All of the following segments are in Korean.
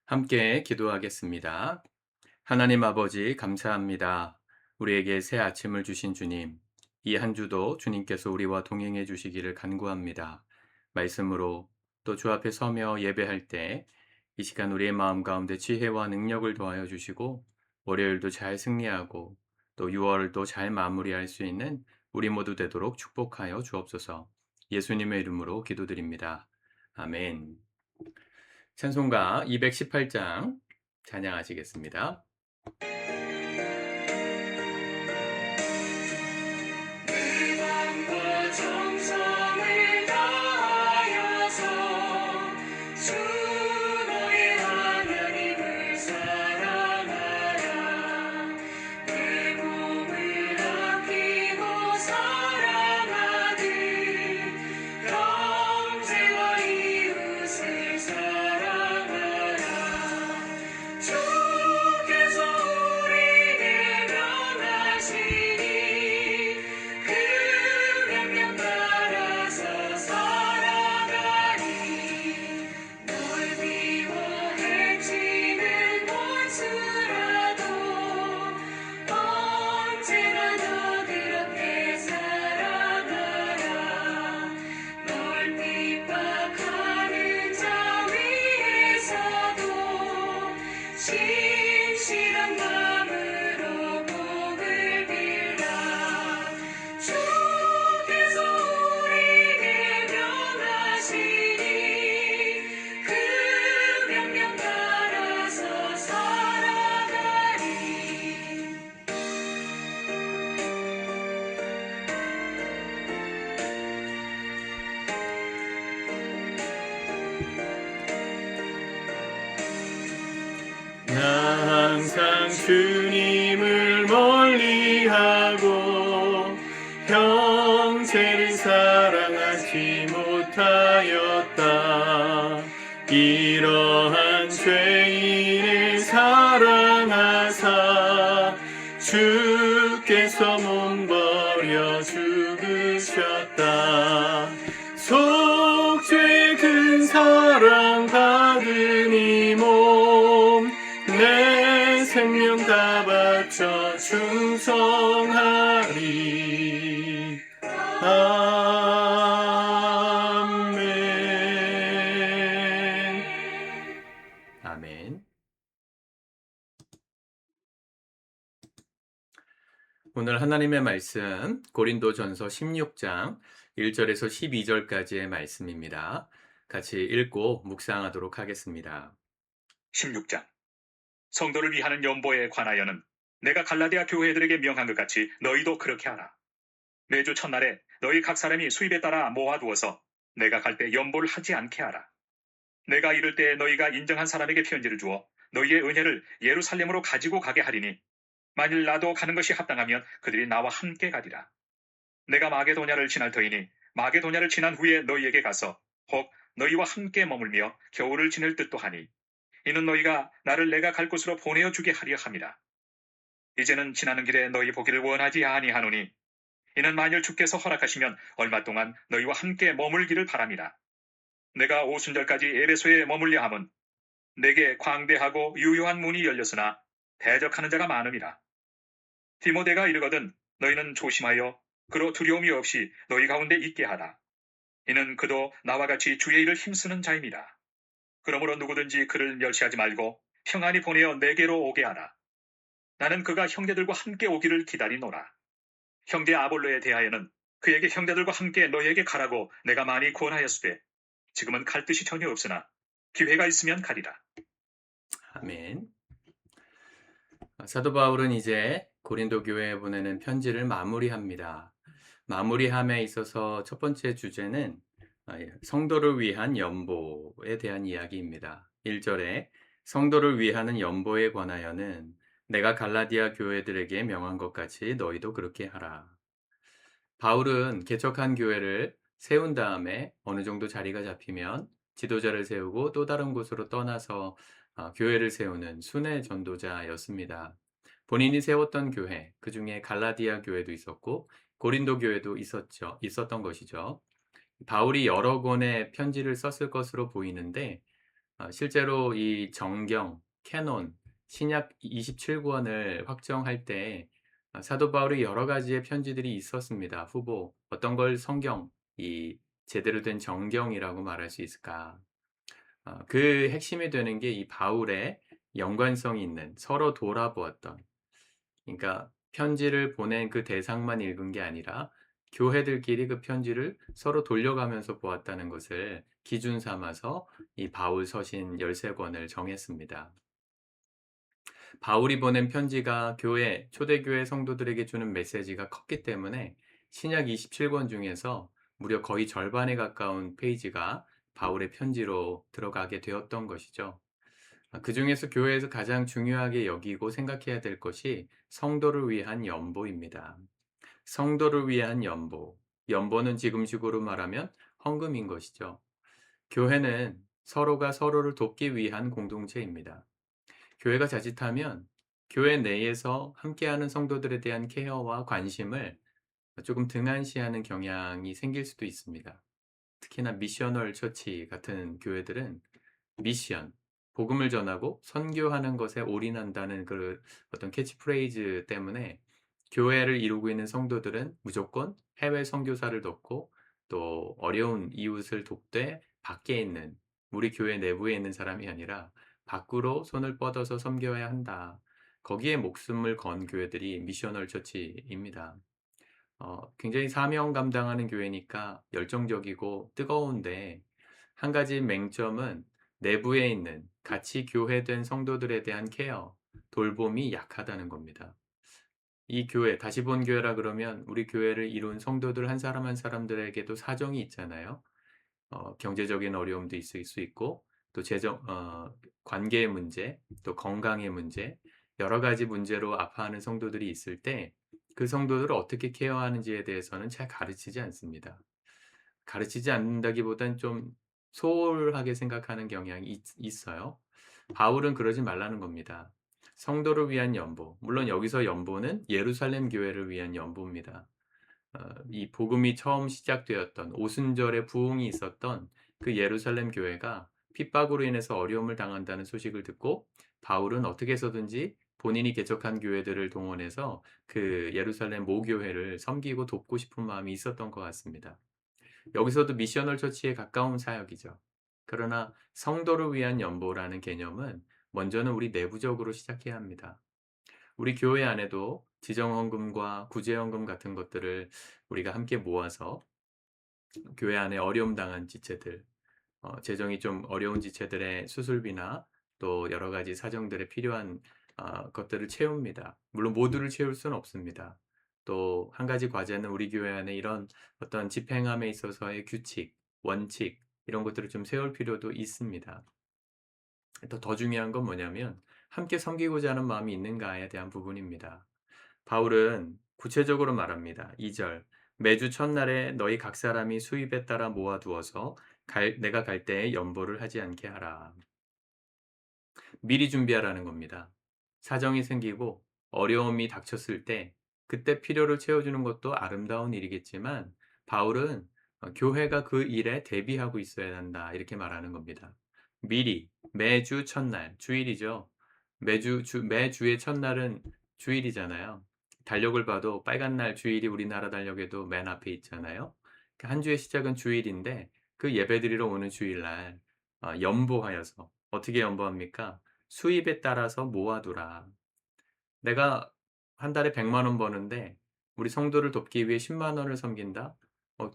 함께 기도하겠습니다. 하나님 아버지, 감사합니다. 우리에게 새 아침을 주신 주님, 이 한 주도 주님께서 우리와 동행해 주시기를 간구합니다. 말씀으로 또 주 앞에 서며 예배할 때 이 시간 우리의 마음 가운데 지혜와 능력을 더하여 주시고 월요일도 잘 승리하고 또 6월도 잘 마무리할 수 있는 우리 모두 되도록 축복하여 주옵소서. 예수님의 이름으로 기도드립니다. 아멘. 찬송가 218장 찬양하시겠습니다. 마음과 정성을 다하여서 주 너의 하나님을 사랑하라. 내 몸을 아끼고 사랑하듯 형제와 이웃을 사랑하라. 주께서 우리에게 명하시니 그 명령 따라서 살아가니 넓이와 해치는 원수라도 언제나 너들 앞에 살아가라. 넓이 빡하는 자 위에서도 진실한 마음으로 복을 빌라. 주께서 우리에게 명하시니 그 명령 따라서 살아가리. 나 항상 주님을 멀리하고 형제를 사랑하지 못하였다. 이러한 죄인을 사랑하사 주께서 몸버려 죽으셨다. 속죄 큰 사랑 받은 이 몸 내 생명 다 바쳐 충성하리. 아멘. 아멘. 오늘 하나님의 말씀 고린도전서 16장 1절에서 12절까지의 말씀입니다. 같이 읽고 묵상하도록 하겠습니다. 16장. 성도를 위하는 연보에 관하여는 내가 갈라디아 교회들에게 명한 것 같이 너희도 그렇게 하라. 매주 첫날에 너희 각 사람이 수입에 따라 모아두어서 내가 갈 때 연보를 하지 않게 하라. 내가 이를 때 너희가 인정한 사람에게 편지를 주어 너희의 은혜를 예루살렘으로 가지고 가게 하리니 만일 나도 가는 것이 합당하면 그들이 나와 함께 가리라. 내가 마게도냐를 지날 터이니 마게도냐를 지난 후에 너희에게 가서 혹 너희와 함께 머물며 겨울을 지낼 듯도 하니 이는 너희가 나를 내가 갈 곳으로 보내어 주게 하려 함이라. 이제는 지나는 길에 너희 보기를 원하지 아니하노니 이는 만일 주께서 허락하시면 얼마 동안 너희와 함께 머물기를 바랍니다. 내가 오순절까지 에베소에 머물려 함은 내게 광대하고 유효한 문이 열렸으나 대적하는 자가 많음이라. 디모데가 이르거든 너희는 조심하여 그로 두려움이 없이 너희 가운데 있게 하라. 이는 그도 나와 같이 주의 일을 힘쓰는 자입니다. 그러므로 누구든지 그를 멸시하지 말고 평안히 보내어 내게로 오게 하라. 나는 그가 형제들과 함께 오기를 기다리노라. 형제 아볼로에 대하여는 그에게 형제들과 함께 너희에게 가라고 내가 많이 권하였으되 지금은 갈 뜻이 전혀 없으나 기회가 있으면 가리라. 아멘. 사도 바울은 이제 고린도 교회에 보내는 편지를 마무리합니다. 마무리함에 있어서 첫 번째 주제는 성도를 위한 연보에 대한 이야기입니다. 1절에 성도를 위하는 연보에 관하여는 내가 갈라디아 교회들에게 명한 것 같이 너희도 그렇게 하라. 바울은 개척한 교회를 세운 다음에 어느 정도 자리가 잡히면 지도자를 세우고 또 다른 곳으로 떠나서 교회를 세우는 순회 전도자였습니다. 본인이 세웠던 교회, 그 중에 갈라디아 교회도 있었고 고린도 교회도 있었던 것이죠. 바울이 여러 권의 편지를 썼을 것으로 보이는데 실제로 이 정경, 캐논, 신약 27권을 확정할 때 사도 바울의 여러 가지의 편지들이 있었습니다. 후보 어떤 걸 성경, 이 제대로 된 정경이라고 말할 수 있을까? 그 핵심이 되는 게 이 바울의 연관성이 있는 서로 돌아보았던, 그러니까 편지를 보낸 그 대상만 읽은 게 아니라 교회들끼리 그 편지를 서로 돌려가면서 보았다는 것을 기준 삼아서 이 바울 서신 13권을 정했습니다. 바울이 보낸 편지가 교회, 초대교회 성도들에게 주는 메시지가 컸기 때문에 신약 27권 중에서 무려 거의 절반에 가까운 페이지가 바울의 편지로 들어가게 되었던 것이죠. 그 중에서 교회에서 가장 중요하게 여기고 생각해야 될 것이 성도를 위한 연보입니다. 성도를 위한 연보. 연보는 지금식으로 말하면 헌금인 것이죠. 교회는 서로가 서로를 돕기 위한 공동체입니다. 교회가 자칫하면 교회 내에서 함께하는 성도들에 대한 케어와 관심을 조금 등한시하는 경향이 생길 수도 있습니다. 특히나 미셔널 처치 같은 교회들은 미션, 복음을 전하고 선교하는 것에 올인한다는 그 어떤 캐치프레이즈 때문에 교회를 이루고 있는 성도들은 무조건 해외 선교사를 돕고 또 어려운 이웃을 돕되 밖에 있는 우리 교회 내부에 있는 사람이 아니라 밖으로 손을 뻗어서 섬겨야 한다. 거기에 목숨을 건 교회들이 미셔널 처치입니다. 굉장히 사명 감당하는 교회니까 열정적이고 뜨거운데 한 가지 맹점은 내부에 있는 같이 교회된 성도들에 대한 케어, 돌봄이 약하다는 겁니다. 이 교회, 다시 본 교회라 그러면 우리 교회를 이룬 성도들 한 사람 한 사람들에게도 사정이 있잖아요. 경제적인 어려움도 있을 수 있고, 또 관계의 문제, 또 건강의 문제, 여러 가지 문제로 아파하는 성도들이 있을 때 그 성도들을 어떻게 케어하는지에 대해서는 잘 가르치지 않습니다. 가르치지 않는다기보단 좀 소홀하게 생각하는 경향이 있어요. 바울은 그러지 말라는 겁니다. 성도를 위한 연보. 물론 여기서 연보는 예루살렘 교회를 위한 연보입니다. 이 복음이 처음 시작되었던 오순절에 부흥이 있었던 그 예루살렘 교회가 핍박으로 인해서 어려움을 당한다는 소식을 듣고 바울은 어떻게 해서든지 본인이 개척한 교회들을 동원해서 그 예루살렘 모교회를 섬기고 돕고 싶은 마음이 있었던 것 같습니다. 여기서도 미셔널 처치에 가까운 사역이죠. 그러나 성도를 위한 연보라는 개념은 먼저는 우리 내부적으로 시작해야 합니다. 우리 교회 안에도 지정헌금과 구제헌금 같은 것들을 우리가 함께 모아서 교회 안에 어려움 당한 지체들, 재정이 좀 어려운 지체들의 수술비나 또 여러 가지 사정들에 필요한 것들을 채웁니다. 물론 모두를 채울 수는 없습니다. 또 한 가지 과제는 우리 교회 안에 이런 어떤 집행함에 있어서의 규칙, 원칙 이런 것들을 좀 세울 필요도 있습니다. 또 더 중요한 건 뭐냐면 함께 섬기고자 하는 마음이 있는가에 대한 부분입니다. 바울은 구체적으로 말합니다. 2절 매주 첫날에 너희 각 사람이 수입에 따라 모아두어서 내가 갈 때에 연보를 하지 않게 하라. 미리 준비하라는 겁니다. 사정이 생기고 어려움이 닥쳤을 때 그때 필요를 채워주는 것도 아름다운 일이겠지만 바울은 교회가 그 일에 대비하고 있어야 한다 이렇게 말하는 겁니다. 미리 매주 첫날 주일이죠. 매주의 첫날은 주일이잖아요. 달력을 봐도 빨간 날 주일이 우리나라 달력에도 맨 앞에 있잖아요. 한 주의 시작은 주일인데 그 예배드리러 오는 주일날 연보하여서 어떻게 연보합니까? 수입에 따라서 모아두라. 내가 한 달에 100만 원 버는데 우리 성도를 돕기 위해 10만 원을 섬긴다?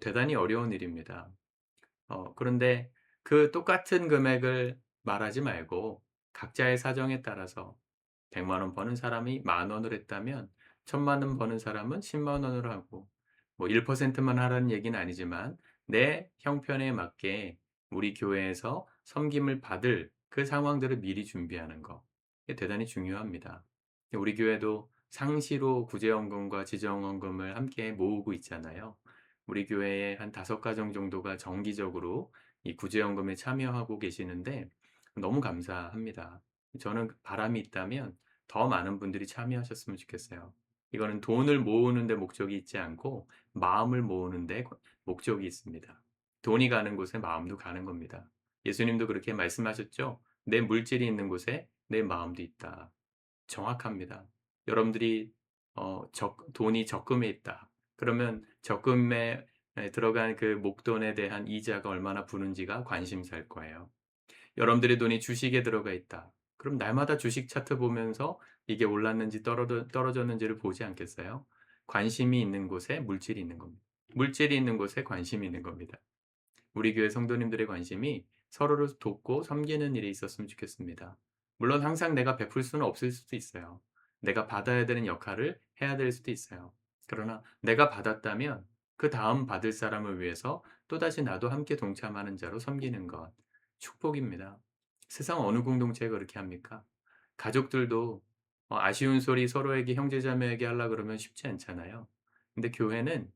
대단히 어려운 일입니다. 그런데 그 똑같은 금액을 말하지 말고 각자의 사정에 따라서 100만 원 버는 사람이 10,000원을 했다면 1,000만 원 버는 사람은 10만 원으로 하고 뭐 1%만 하라는 얘기는 아니지만 내 형편에 맞게 우리 교회에서 섬김을 받을 그 상황들을 미리 준비하는 거. 이게 대단히 중요합니다. 우리 교회도 상시로 구제헌금과 지정헌금을 함께 모으고 있잖아요. 우리 교회에 한 5가정 정도가 정기적으로 이 구제연금에 참여하고 계시는데 너무 감사합니다. 저는 바람이 있다면 더 많은 분들이 참여하셨으면 좋겠어요. 이거는 돈을 모으는 데 목적이 있지 않고 마음을 모으는 데 목적이 있습니다. 돈이 가는 곳에 마음도 가는 겁니다. 예수님도 그렇게 말씀하셨죠. 내 물질이 있는 곳에 내 마음도 있다. 정확합니다. 여러분들이 돈이 적금에 있다. 그러면 적금에 들어간 그 목돈에 대한 이자가 얼마나 부는지가 관심사일 거예요. 여러분들의 돈이 주식에 들어가 있다. 그럼 날마다 주식 차트 보면서 이게 올랐는지 떨어졌는지를 보지 않겠어요? 관심이 있는 곳에 물질이 있는 겁니다. 물질이 있는 곳에 관심이 있는 겁니다. 우리 교회 성도님들의 관심이 서로를 돕고 섬기는 일에 있었으면 좋겠습니다. 물론 항상 내가 베풀 수는 없을 수도 있어요. 내가 받아야 되는 역할을 해야 될 수도 있어요. 그러나 내가 받았다면 그 다음 받을 사람을 위해서 또다시 나도 함께 동참하는 자로 섬기는 것. 축복입니다. 세상 어느 공동체가 그렇게 합니까? 가족들도 아쉬운 소리 서로에게 형제자매에게 하려고 그러면 쉽지 않잖아요. 근데 교회는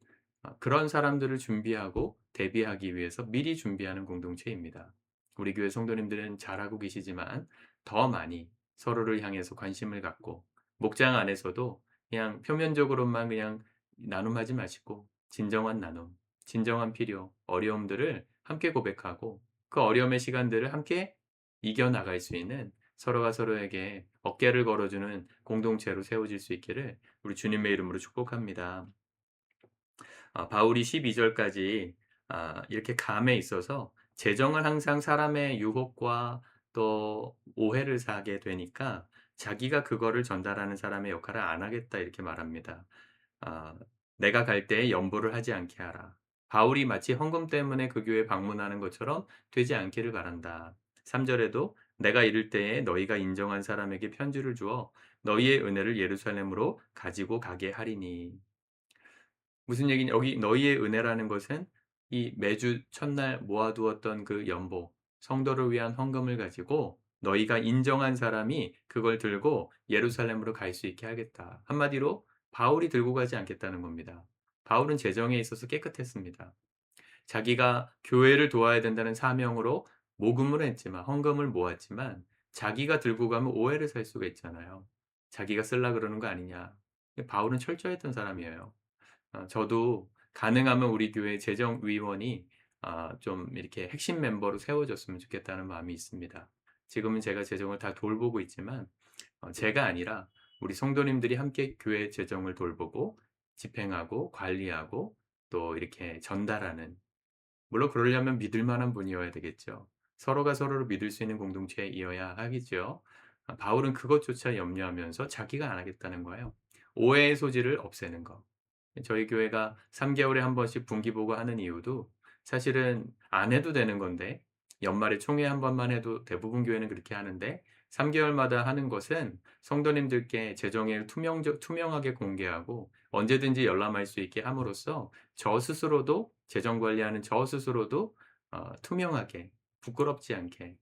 그런 사람들을 준비하고 대비하기 위해서 미리 준비하는 공동체입니다. 우리 교회 성도님들은 잘하고 계시지만 더 많이 서로를 향해서 관심을 갖고 목장 안에서도 그냥 표면적으로만 그냥 나눔하지 마시고 진정한 나눔, 진정한 필요, 어려움들을 함께 고백하고 그 어려움의 시간들을 함께 이겨나갈 수 있는 서로가 서로에게 어깨를 걸어주는 공동체로 세워질 수 있기를 우리 주님의 이름으로 축복합니다. 바울이 12절까지 이렇게 감에 있어서 재정은 항상 사람의 유혹과 또 오해를 사게 되니까 자기가 그거를 전달하는 사람의 역할을 안 하겠다 이렇게 말합니다. 아, 내가 갈 때에 염보를 하지 않게 하라. 바울이 마치 헌금 때문에 그 교회 방문하는 것처럼 되지 않기를 바란다. 3절에도 내가 이를 때에 너희가 인정한 사람에게 편지를 주어 너희의 은혜를 예루살렘으로 가지고 가게 하리니. 무슨 얘기냐? 여기 너희의 은혜라는 것은 이 매주 첫날 모아두었던 그 연보, 성도를 위한 헌금을 가지고 너희가 인정한 사람이 그걸 들고 예루살렘으로 갈 수 있게 하겠다. 한마디로 바울이 들고 가지 않겠다는 겁니다. 바울은 재정에 있어서 깨끗했습니다. 자기가 교회를 도와야 된다는 사명으로 모금을 했지만, 헌금을 모았지만 자기가 들고 가면 오해를 살 수가 있잖아요. 자기가 쓰려 그러는 거 아니냐. 바울은 철저했던 사람이에요. 저도 가능하면 우리 교회 재정위원이 좀 이렇게 핵심 멤버로 세워졌으면 좋겠다는 마음이 있습니다. 지금은 제가 재정을 다 돌보고 있지만 제가 아니라 우리 성도님들이 함께 교회 재정을 돌보고 집행하고 관리하고 또 이렇게 전달하는, 물론 그러려면 믿을 만한 분이어야 되겠죠. 서로가 서로를 믿을 수 있는 공동체이어야 하겠죠. 바울은 그것조차 염려하면서 자기가 안 하겠다는 거예요. 오해의 소지를 없애는 것. 저희 교회가 3개월에 한 번씩 분기보고 하는 이유도 사실은 안 해도 되는 건데, 연말에 총회 한 번만 해도 대부분 교회는 그렇게 하는데 3개월마다 하는 것은 성도님들께 재정을 투명하게 공개하고 언제든지 열람할 수 있게 함으로써 저 스스로도, 재정 관리하는 저 스스로도 투명하게, 부끄럽지 않게,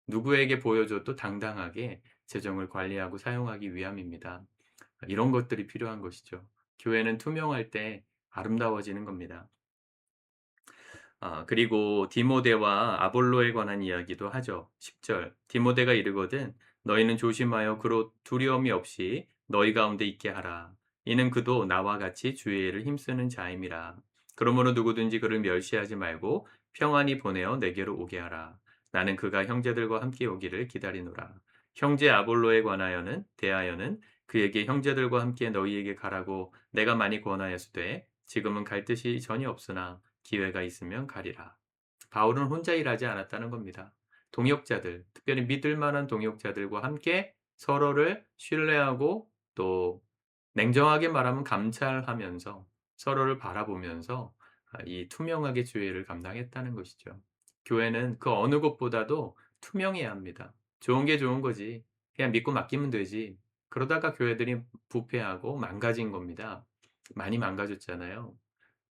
누구에게 보여줘도 당당하게 재정을 관리하고 사용하기 위함입니다. 이런 것들이 필요한 것이죠. 교회는 투명할 때 아름다워지는 겁니다. 그리고 디모데와 아볼로에 관한 이야기도 하죠. 10절. 디모데가 이르거든 너희는 조심하여 그로 두려움이 없이 너희 가운데 있게 하라. 이는 그도 나와 같이 주의 일을 힘쓰는 자임이라. 그러므로 누구든지 그를 멸시하지 말고 평안히 보내어 내게로 오게 하라. 나는 그가 형제들과 함께 오기를 기다리노라. 형제 아볼로에 관하여는 대하여는 그에게 형제들과 함께 너희에게 가라고 내가 많이 권하였으되 지금은 갈 뜻이 전혀 없으나 기회가 있으면 가리라. 바울은 혼자 일하지 않았다는 겁니다. 동역자들, 특별히 믿을 만한 동역자들과 함께 서로를 신뢰하고 또 냉정하게 말하면 감찰하면서 서로를 바라보면서 이 투명하게 주의를 감당했다는 것이죠. 교회는 그 어느 곳보다도 투명해야 합니다. 좋은 게 좋은 거지. 그냥 믿고 맡기면 되지. 그러다가 교회들이 부패하고 망가진 겁니다. 많이 망가졌잖아요.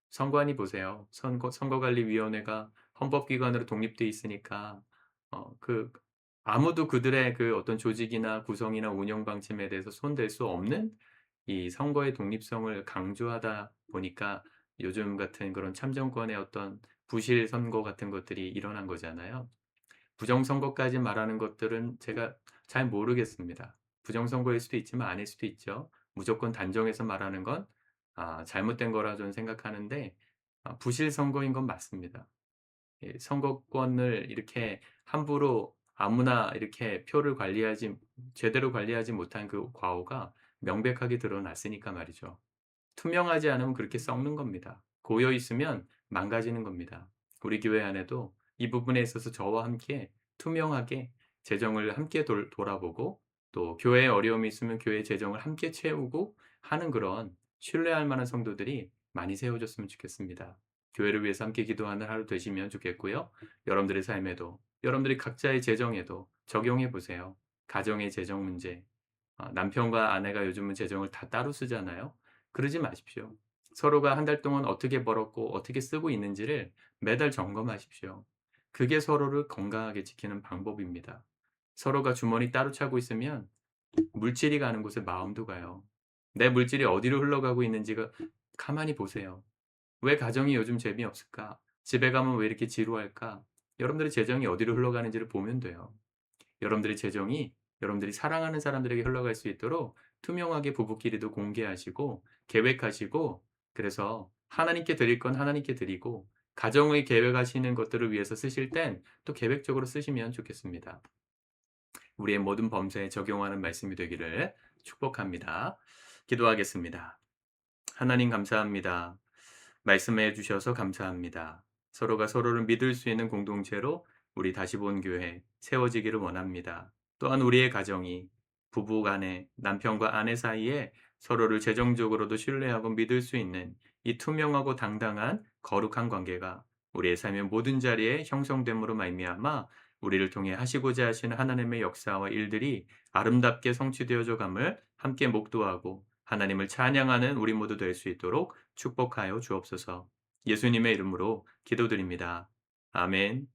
선관위 보세요. 선거관리위원회가 헌법기관으로 독립돼 있으니까 그 아무도 그들의 그 어떤 조직이나 구성이나 운영 방침에 대해서 손댈 수 없는 이 선거의 독립성을 강조하다 보니까 요즘 같은 그런 참정권의 어떤 부실 선거 같은 것들이 일어난 거잖아요. 부정선거까지 말하는 것들은 제가 잘 모르겠습니다. 부정선거일 수도 있지만 아닐 수도 있죠. 무조건 단정해서 말하는 건 잘못된 거라 저는 생각하는데 부실 선거인 건 맞습니다. 선거권을 이렇게 함부로 아무나 이렇게 표를 제대로 관리하지 못한 그 과오가 명백하게 드러났으니까 말이죠. 투명하지 않으면 그렇게 썩는 겁니다. 고여 있으면 망가지는 겁니다. 우리 교회 안에도 이 부분에 있어서 저와 함께 투명하게 재정을 함께 돌아보고, 또 교회에 어려움이 있으면 교회 재정을 함께 채우고 하는 그런 신뢰할 만한 성도들이 많이 세워졌으면 좋겠습니다. 교회를 위해서 함께 기도하는 하루 되시면 좋겠고요. 여러분들의 삶에도, 여러분들이 각자의 재정에도 적용해 보세요. 가정의 재정 문제. 남편과 아내가 요즘은 재정을 다 따로 쓰잖아요. 그러지 마십시오. 서로가 한 달 동안 어떻게 벌었고 어떻게 쓰고 있는지를 매달 점검하십시오. 그게 서로를 건강하게 지키는 방법입니다. 서로가 주머니 따로 차고 있으면 물질이 가는 곳에 마음도 가요. 내 물질이 어디로 흘러가고 있는지가 가만히 보세요. 왜 가정이 요즘 재미없을까? 집에 가면 왜 이렇게 지루할까? 여러분들의 재정이 어디로 흘러가는지를 보면 돼요. 여러분들의 재정이 여러분들이 사랑하는 사람들에게 흘러갈 수 있도록 투명하게 부부끼리도 공개하시고 계획하시고, 그래서 하나님께 드릴 건 하나님께 드리고 가정의 계획하시는 것들을 위해서 쓰실 땐 또 계획적으로 쓰시면 좋겠습니다. 우리의 모든 범사에 적용하는 말씀이 되기를 축복합니다. 기도하겠습니다. 하나님 감사합니다. 말씀해 주셔서 감사합니다. 서로가 서로를 믿을 수 있는 공동체로 우리 다시 본 교회 세워지기를 원합니다. 또한 우리의 가정이 부부 간에, 남편과 아내 사이에 서로를 재정적으로도 신뢰하고 믿을 수 있는 이 투명하고 당당한 거룩한 관계가 우리의 삶의 모든 자리에 형성됨으로 말미암아 우리를 통해 하시고자 하시는 하나님의 역사와 일들이 아름답게 성취되어져 감을 함께 목도하고 하나님을 찬양하는 우리 모두 될 수 있도록 축복하여 주옵소서. 예수님의 이름으로 기도드립니다. 아멘.